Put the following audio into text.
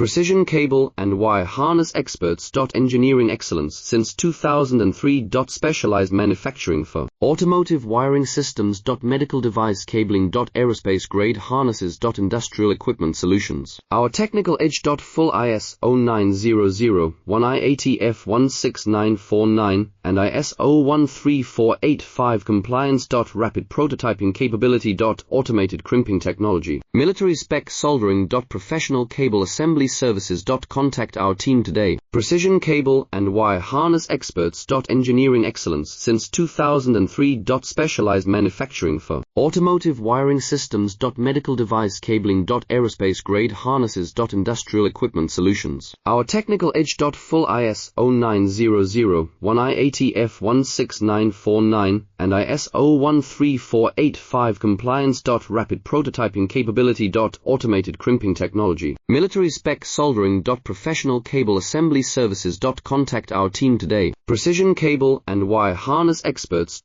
Precision cable and wire harness experts. Engineering excellence since 2003. Specialized manufacturing for automotive wiring systems. Medical device cabling. Aerospace grade harnesses. Industrial equipment solutions. Our technical edge. Full ISO 9001 IATF16949 and ISO 13485 compliance. Rapid prototyping capability. Automated crimping technology. Military spec soldering. Professional cable assembly services. Contact our team today. Precision cable and wire harness experts. Engineering excellence since 2003. Specialized manufacturing for automotive wiring systems. Medical device cabling. Aerospace grade harnesses. Industrial equipment solutions. Our technical edge. Full ISO 9001 IATF16949 and ISO 13485 compliance. Rapid prototyping capability. Automated crimping technology. Military spec soldering. Professional cable assembly services. Contact our team today. Precision cable and wire harness experts.